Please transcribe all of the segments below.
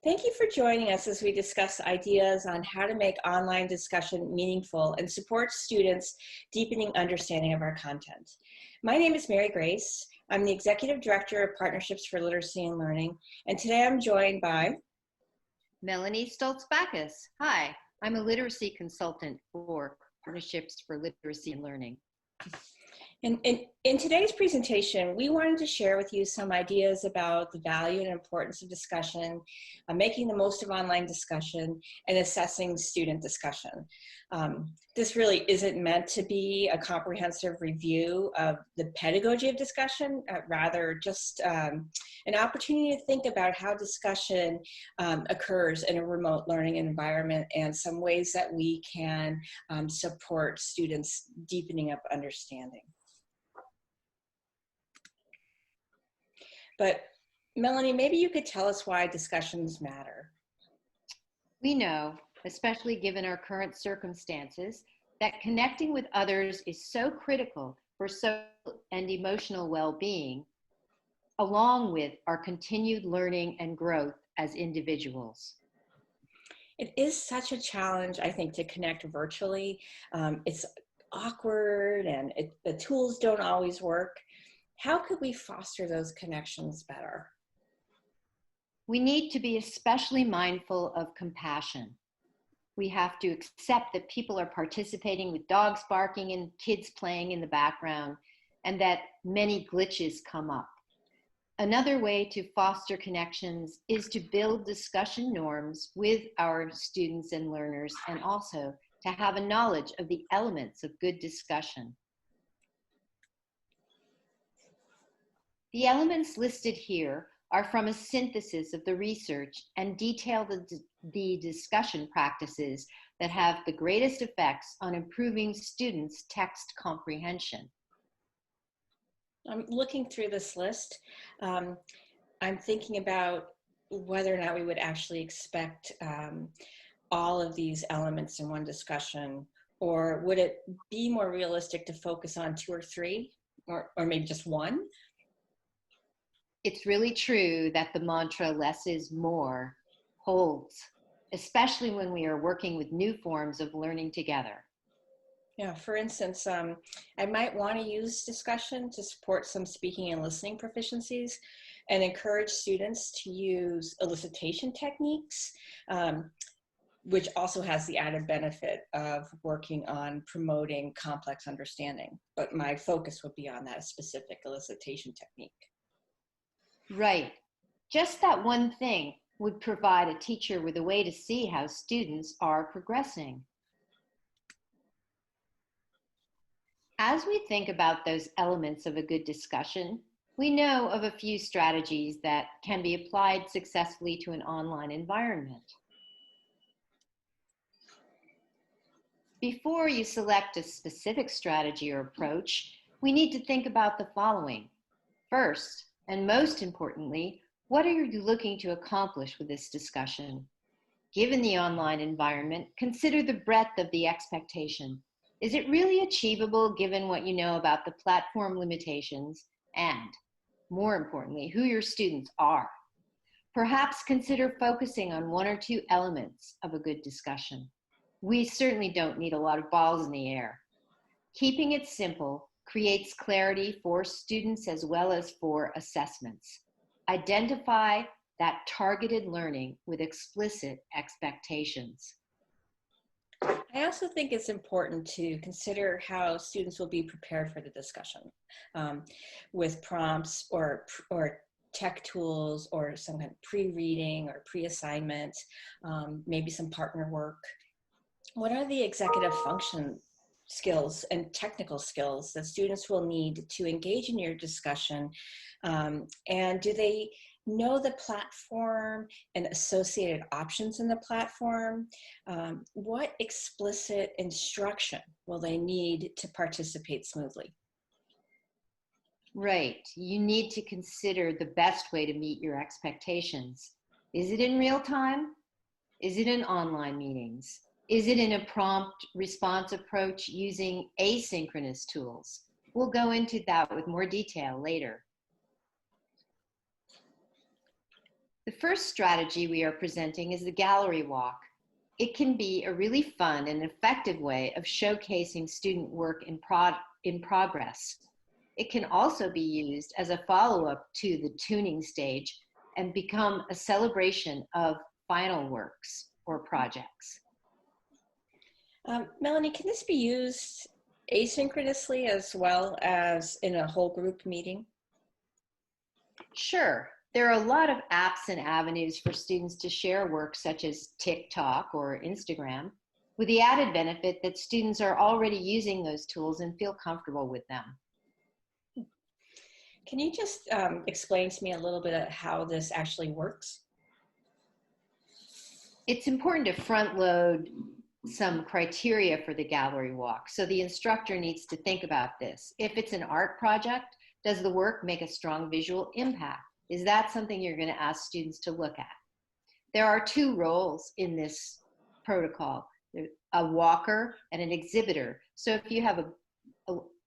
Thank you for joining us as we discuss ideas on how to make online discussion meaningful and support students deepening understanding of our content. My name is Mary Grace. I'm the Executive Director of Partnerships for Literacy and Learning, and today I'm joined by Melanie Stultz-Backus. Hi, I'm a literacy consultant for Partnerships for Literacy and Learning. In today's presentation, we wanted to share with you some ideas about the value and importance of discussion, making the most of online discussion, and assessing student discussion. This really isn't meant to be a comprehensive review of the pedagogy of discussion, rather just an opportunity to think about how discussion occurs in a remote learning environment and some ways that we can support students deepening up understanding. But Melanie, maybe you could tell us why discussions matter. We know, especially given our current circumstances, that connecting with others is so critical for social and emotional well-being, along with our continued learning and growth as individuals. It is such a challenge, I think, to connect virtually. It's awkward and the tools don't always work. How could we foster those connections better? We need to be especially mindful of compassion. We have to accept that people are participating with dogs barking and kids playing in the background, and that many glitches come up. Another way to foster connections is to build discussion norms with our students and learners, and also to have a knowledge of the elements of good discussion. The elements listed here are from a synthesis of the research and detail the discussion practices that have the greatest effects on improving students' text comprehension. I'm looking through this list. I'm thinking about whether or not we would actually expect all of these elements in one discussion, or would it be more realistic to focus on 2 or 3, or maybe just 1? It's really true that the mantra less is more holds, especially when we are working with new forms of learning together. Yeah, for instance, I might want to use discussion to support some speaking and listening proficiencies and encourage students to use elicitation techniques, which also has the added benefit of working on promoting complex understanding. But my focus would be on that specific elicitation technique. Right. Just that one thing would provide a teacher with a way to see how students are progressing. As we think about those elements of a good discussion, we know of a few strategies that can be applied successfully to an online environment. Before you select a specific strategy or approach, we need to think about the following. First, and most importantly, what are you looking to accomplish with this discussion? Given the online environment, consider the breadth of the expectation. Is it really achievable given what you know about the platform limitations and, more importantly, who your students are? Perhaps consider focusing on 1 or 2 elements of a good discussion. We certainly don't need a lot of balls in the air. Keeping it simple creates clarity for students as well as for assessments. Identify that targeted learning with explicit expectations. I also think it's important to consider how students will be prepared for the discussion with prompts or tech tools or some kind of pre-reading or pre-assignment, maybe some partner work. What are the executive function skills and technical skills that students will need to engage in your discussion? And do they know the platform and associated options in the platform? What explicit instruction will they need to participate smoothly? Right. You need to consider the best way to meet your expectations. Is it in real time? Is it in online meetings? Is it in a prompt response approach using asynchronous tools? We'll go into that with more detail later. The first strategy we are presenting is the gallery walk. It can be a really fun and effective way of showcasing student work in progress. It can also be used as a follow-up to the tuning stage and become a celebration of final works or projects. Melanie, can this be used asynchronously as well as in a whole group meeting? Sure. There are a lot of apps and avenues for students to share work, such as TikTok or Instagram, with the added benefit that students are already using those tools and feel comfortable with them. Can you just explain to me a little bit of how this actually works? It's important to front load some criteria for the gallery walk. So the instructor needs to think about this. If it's an art project, does the work make a strong visual impact? Is that something you're going to ask students to look at? There are two roles in this protocol, a walker and an exhibitor. So if you have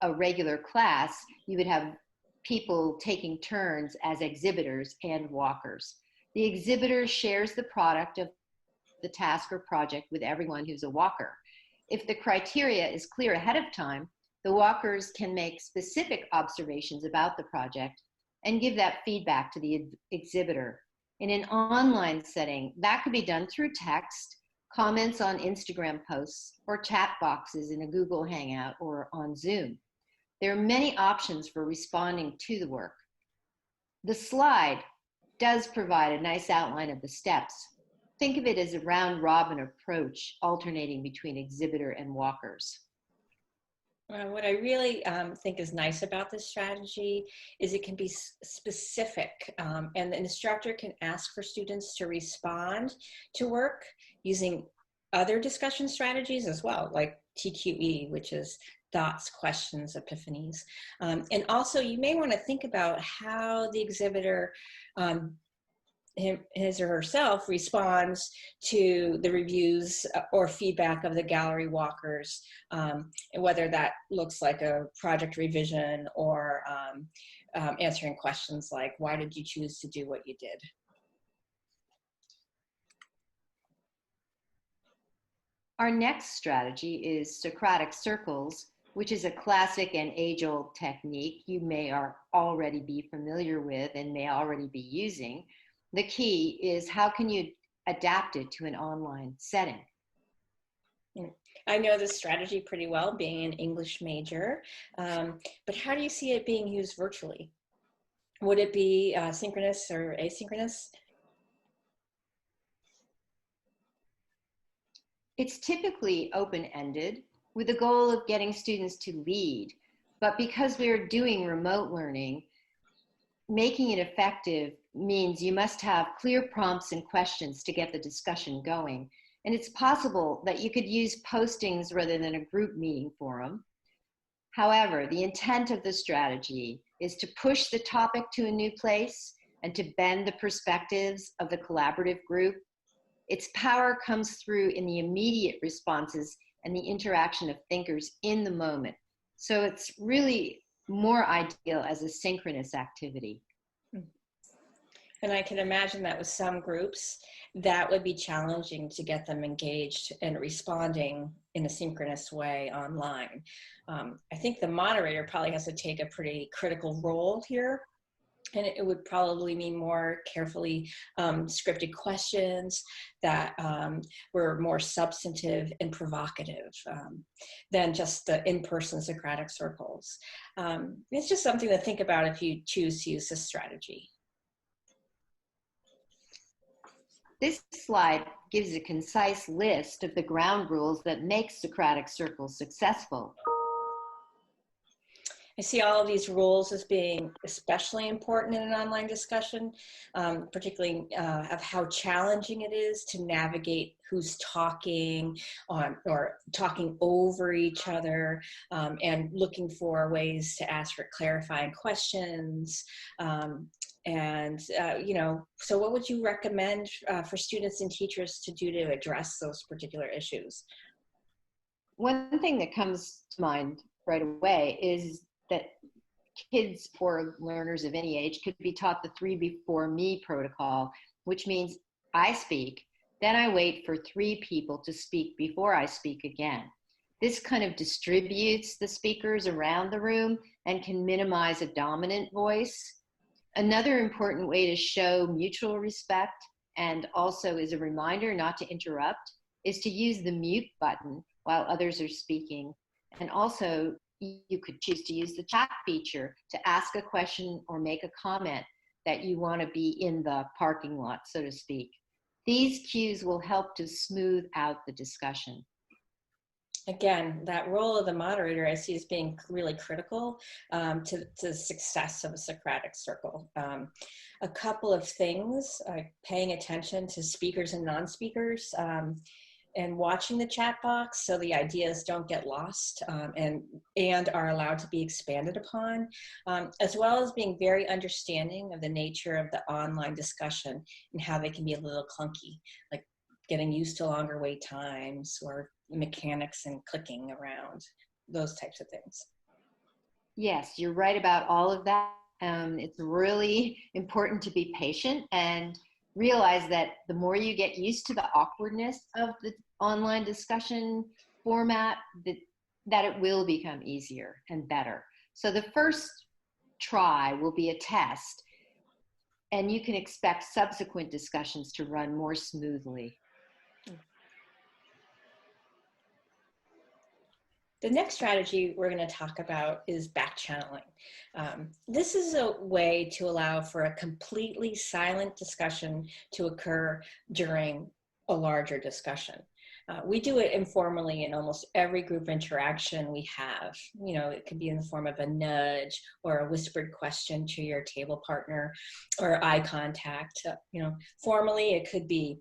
a regular class, you would have people taking turns as exhibitors and walkers. The exhibitor shares the product of the task or project with everyone who's a walker. If the criteria is clear ahead of time, the walkers can make specific observations about the project and give that feedback to the exhibitor. In an online setting, that could be done through text, comments on Instagram posts, or chat boxes in a Google Hangout or on Zoom. There are many options for responding to the work. The slide does provide a nice outline of the steps. Think of it as a round-robin approach, alternating between exhibitor and walkers. What I really think is nice about this strategy is it can be specific, and the instructor can ask for students to respond to work using other discussion strategies as well, like TQE, which is thoughts, questions, epiphanies. And also you may want to think about how the exhibitor his or herself responds to the reviews or feedback of the gallery walkers, whether that looks like a project revision or answering questions like, why did you choose to do what you did? Our next strategy is Socratic Circles, which is a classic and age-old technique you may already be familiar with and may already be using. The key is how can you adapt it to an online setting? I know this strategy pretty well, being an English major, but how do you see it being used virtually? Would it be synchronous or asynchronous? It's typically open-ended with the goal of getting students to lead, but because we're doing remote learning, making it effective means you must have clear prompts and questions to get the discussion going. And it's possible that you could use postings rather than a group meeting forum. However, the intent of the strategy is to push the topic to a new place and to bend the perspectives of the collaborative group. Its power comes through in the immediate responses and the interaction of thinkers in the moment. So it's really more ideal as a synchronous activity. And I can imagine that with some groups, that would be challenging to get them engaged and responding in a synchronous way online. I think the moderator probably has to take a pretty critical role here. And it would probably mean more carefully scripted questions that were more substantive and provocative than just the in-person Socratic circles. It's just something to think about if you choose to use this strategy. This slide gives a concise list of the ground rules that make Socratic Circles successful. I see all of these rules as being especially important in an online discussion, particularly of how challenging it is to navigate who's talking on or talking over each other, and looking for ways to ask for clarifying questions. So what would you recommend for students and teachers to do to address those particular issues? One thing that comes to mind right away is that kids or learners of any age could be taught the 3 before me protocol. which means I speak, then I wait for 3 people to speak before I speak again. This kind of distributes the speakers around the room and can minimize a dominant voice. Another important way to show mutual respect, and also is a reminder not to interrupt, is to use the mute button while others are speaking. And also, you could choose to use the chat feature to ask a question or make a comment that you want to be in the parking lot, so to speak. These cues will help to smooth out the discussion. Again, that role of the moderator I see as being really critical to the success of a Socratic circle. A couple of things, paying attention to speakers and non-speakers, and watching the chat box so the ideas don't get lost and are allowed to be expanded upon, as well as being very understanding of the nature of the online discussion and how they can be a little clunky, like getting used to longer wait times or mechanics and clicking around, those types of things. Yes, you're right about all of that. It's really important to be patient and realize that the more you get used to the awkwardness of the online discussion format, that it will become easier and better. So the first try will be a test, and you can expect subsequent discussions to run more smoothly. The next strategy we're going to talk about is backchanneling. This is a way to allow for a completely silent discussion to occur during a larger discussion. We do it informally in almost every group interaction we have. You know, it could be in the form of a nudge or a whispered question to your table partner or eye contact. You know, formally it could be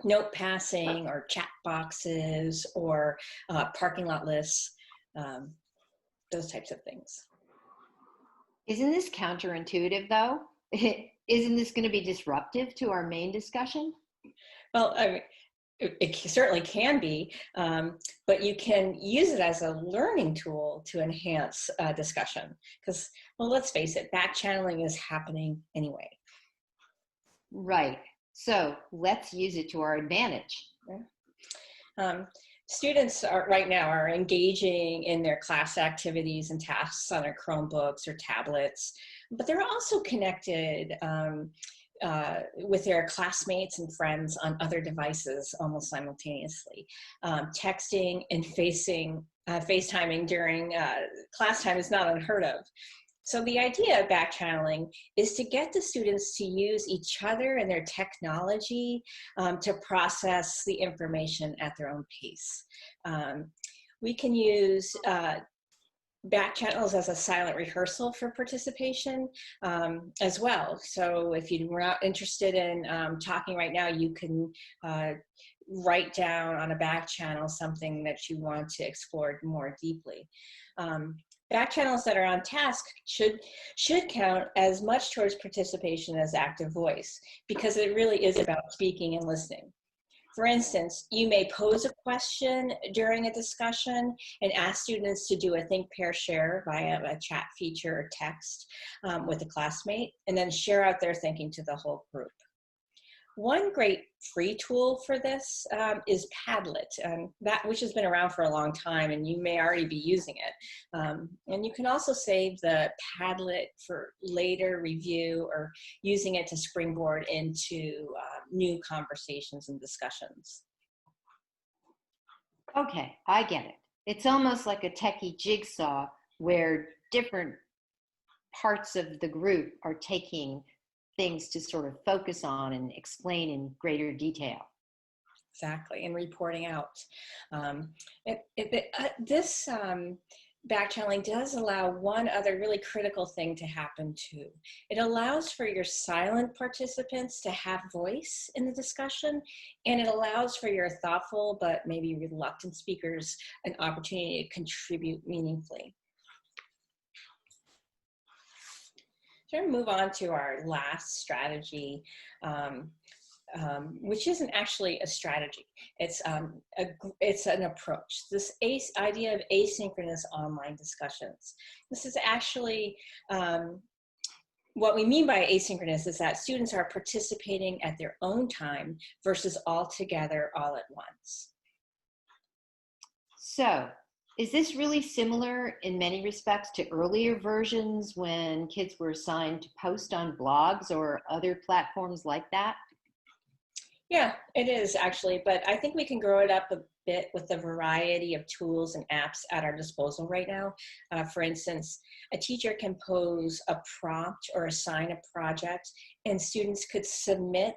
note passing or chat boxes or parking lot lists, those types of things. Isn't this counterintuitive though? Isn't this going to be disruptive to our main discussion? Well, I mean, it certainly can be, but you can use it as a learning tool to enhance discussion because, well, let's face it, backchanneling is happening anyway. Right. So let's use it to our advantage. Students right now are engaging in their class activities and tasks on their Chromebooks or tablets, but they're also connected with their classmates and friends on other devices almost simultaneously. Texting and FaceTiming during class time is not unheard of. So the idea of backchanneling is to get the students to use each other and their technology to process the information at their own pace. We can use backchannels as a silent rehearsal for participation as well. So if you were not interested in talking right now, you can write down on a backchannel something that you want to explore more deeply. Backchannels that are on task should count as much towards participation as active voice because it really is about speaking and listening. For instance, you may pose a question during a discussion and ask students to do a think, pair, share via a chat feature or text with a classmate, and then share out their thinking to the whole group. One great free tool for this is Padlet, which has been around for a long time, and you may already be using it. And you can also save the Padlet for later review or using it to springboard into new conversations and discussions. Okay, I get it. It's almost like a techie jigsaw where different parts of the group are taking things to sort of focus on and explain in greater detail. Exactly, and reporting out. This backchanneling does allow one other really critical thing to happen too. It allows for your silent participants to have voice in the discussion, and it allows for your thoughtful but maybe reluctant speakers an opportunity to contribute meaningfully. So we're going to move on to our last strategy, which isn't actually a strategy. It's an approach. This idea of asynchronous online discussions. This is actually what we mean by asynchronous is that students are participating at their own time versus all together all at once. So, is this really similar in many respects to earlier versions when kids were assigned to post on blogs or other platforms like that? Yeah, it is actually, but I think we can grow it up a bit with the variety of tools and apps at our disposal right now. For instance, a teacher can pose a prompt or assign a project, and students could submit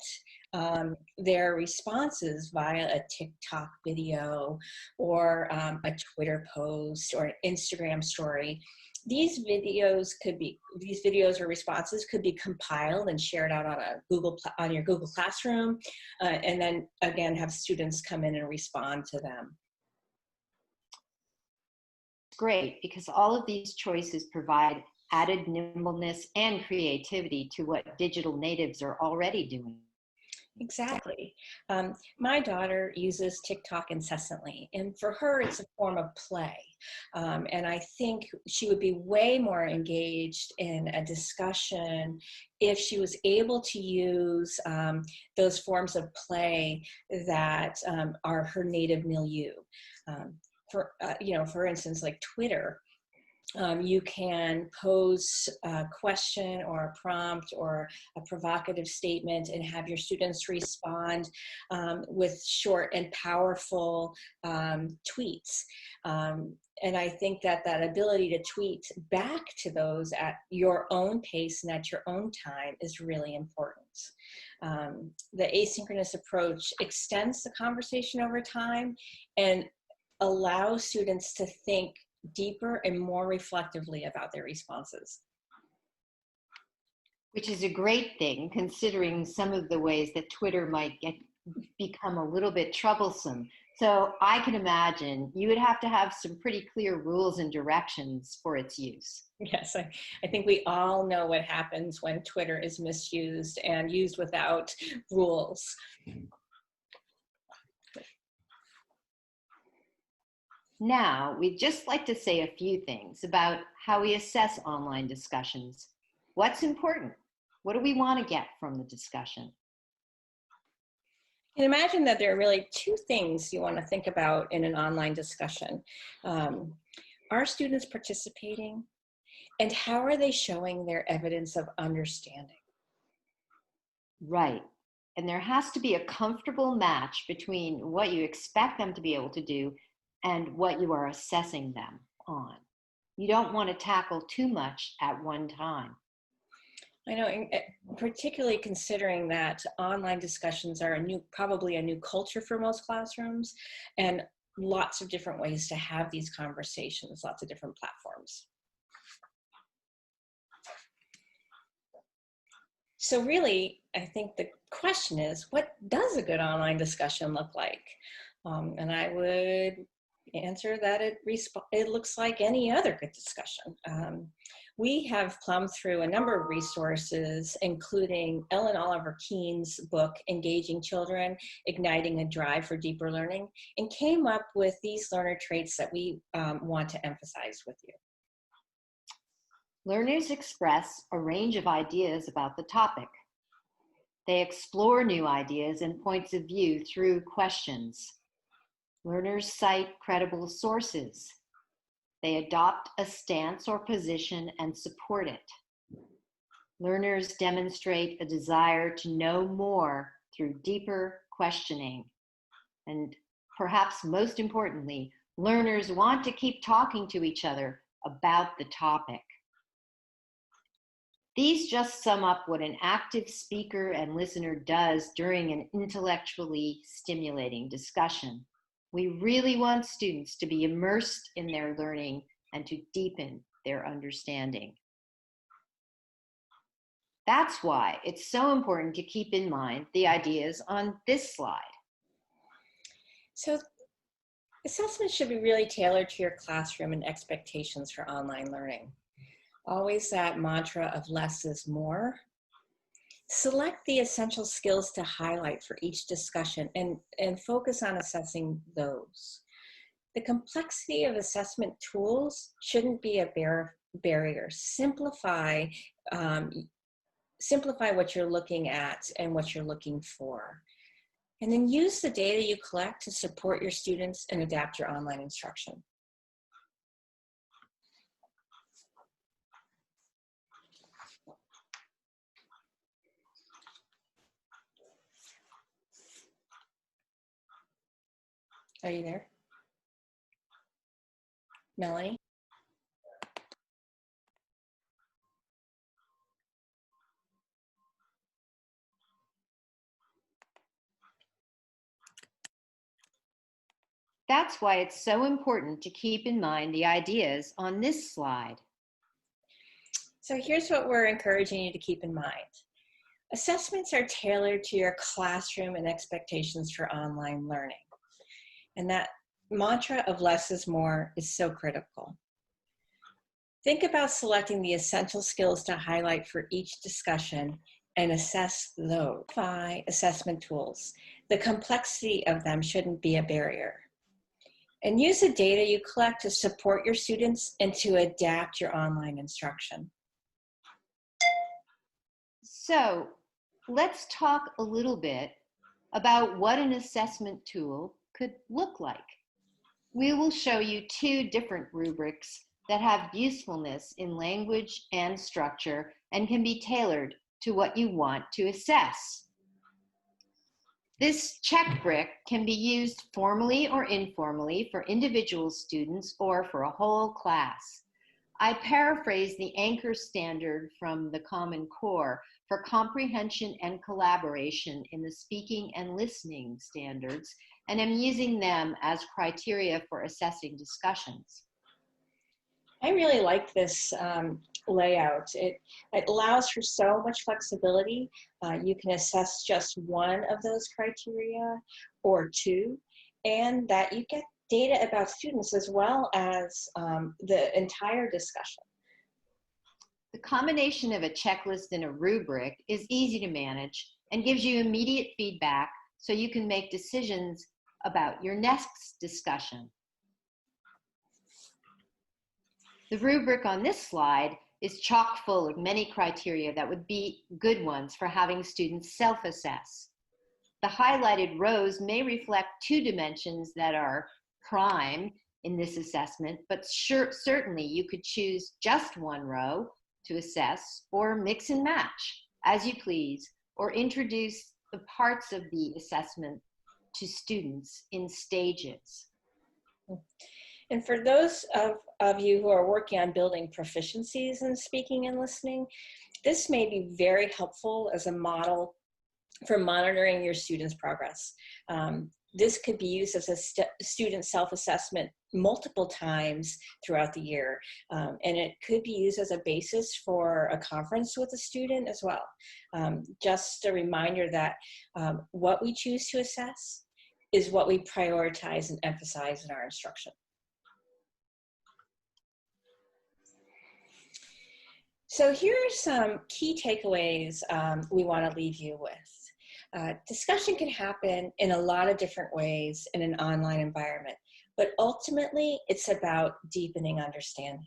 their responses via a TikTok video or a Twitter post or an Instagram story. These videos or responses could be compiled and shared out on on your Google Classroom, and then again have students come in and respond to them. Great, because all of these choices provide added nimbleness and creativity to what digital natives are already doing. Exactly. My daughter uses TikTok incessantly, and for her, it's a form of play. And I think she would be way more engaged in a discussion if she was able to use those forms of play that are her native milieu. For instance, like Twitter. You can pose a question or a prompt or a provocative statement and have your students respond with short and powerful tweets. And I think that ability to tweet back to those at your own pace and at your own time is really important. The asynchronous approach extends the conversation over time and allows students to think deeper and more reflectively about their responses. Which is a great thing, considering some of the ways that Twitter might become a little bit troublesome. So I can imagine you would have to have some pretty clear rules and directions for its use. Yes, I think we all know what happens when Twitter is misused and used without rules. Now, we'd just like to say a few things about how we assess online discussions. What's important? What do we want to get from the discussion? And imagine that there are really two things you want to think about in an online discussion. Are students participating? And how are they showing their evidence of understanding? Right. And there has to be a comfortable match between what you expect them to be able to do and what you are assessing them on. You don't want to tackle too much at one time. I know, particularly considering that online discussions are probably a new culture for most classrooms, and lots of different ways to have these conversations, lots of different platforms. So really, I think the question is, what does a good online discussion look like? And I would answer that it looks like any other good discussion. We have plumbed through a number of resources, including Ellen Oliver Keene's book, Engaging Children, Igniting a Drive for Deeper Learning, and came up with these learner traits that we want to emphasize with you. Learners express a range of ideas about the topic. They explore new ideas and points of view through questions. Learners cite credible sources. They adopt a stance or position and support it. Learners demonstrate a desire to know more through deeper questioning. And perhaps most importantly, learners want to keep talking to each other about the topic. These just sum up what an active speaker and listener does during an intellectually stimulating discussion. We really want students to be immersed in their learning and to deepen their understanding. That's why it's so important to keep in mind the ideas on this slide. So assessment should be really tailored to your classroom and expectations for online learning. Always that mantra of less is more. Select the essential skills to highlight for each discussion and focus on assessing those. The complexity of assessment tools shouldn't be a barrier. Simplify simplify what you're looking at and what you're looking for. And then use the data you collect to support your students and adapt your online instruction. Are you there, Melanie? That's why it's so important to keep in mind the ideas on this slide. So here's what we're encouraging you to keep in mind. Assessments are tailored to your classroom and expectations for online learning. And that mantra of less is more is so critical. Think about selecting the essential skills to highlight for each discussion and assess those. Assessment tools. The complexity of them shouldn't be a barrier. And use the data you collect to support your students and to adapt your online instruction. So let's talk a little bit about what an assessment tool could look like. We will show you two different rubrics that have usefulness in language and structure and can be tailored to what you want to assess. This check brick can be used formally or informally for individual students or for a whole class. I paraphrase the anchor standard from the Common Core for comprehension and collaboration in the speaking and listening standards, and am using them as criteria for assessing discussions. I really like this layout. It allows for so much flexibility. You can assess just one of those criteria or two, and that you get data about students as well as the entire discussion. The combination of a checklist and a rubric is easy to manage and gives you immediate feedback so you can make decisions about your next discussion. The rubric on this slide is chock full of many criteria that would be good ones for having students self-assess. The highlighted rows may reflect two dimensions that are prime in this assessment, but certainly you could choose just one row to assess, or mix and match as you please, or introduce the parts of the assessment to students in stages. And for those of you who are working on building proficiencies in speaking and listening, this may be very helpful as a model for monitoring your students' progress. This could be used as a student self-assessment multiple times throughout the year. And it could be used as a basis for a conference with a student as well. Just a reminder that what we choose to assess is what we prioritize and emphasize in our instruction. So here are some key takeaways we want to leave you with. Discussion can happen in a lot of different ways in an online environment, but ultimately it's about deepening understanding.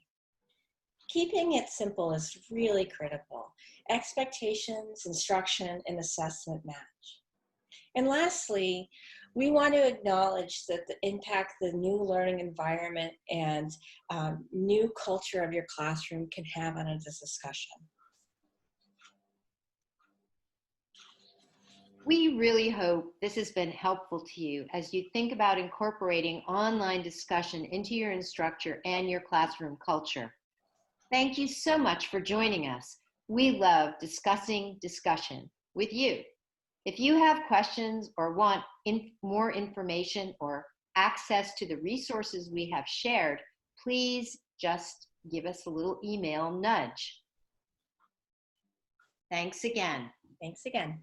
Keeping it simple is really critical. Expectations, instruction, and assessment match. And lastly, we want to acknowledge that the impact the new learning environment and new culture of your classroom can have on this discussion. We really hope this has been helpful to you as you think about incorporating online discussion into your instructor and your classroom culture. Thank you so much for joining us. We love discussing discussion with you. If you have questions or want more information or access to the resources we have shared, please just give us a little email nudge. Thanks again. Thanks again.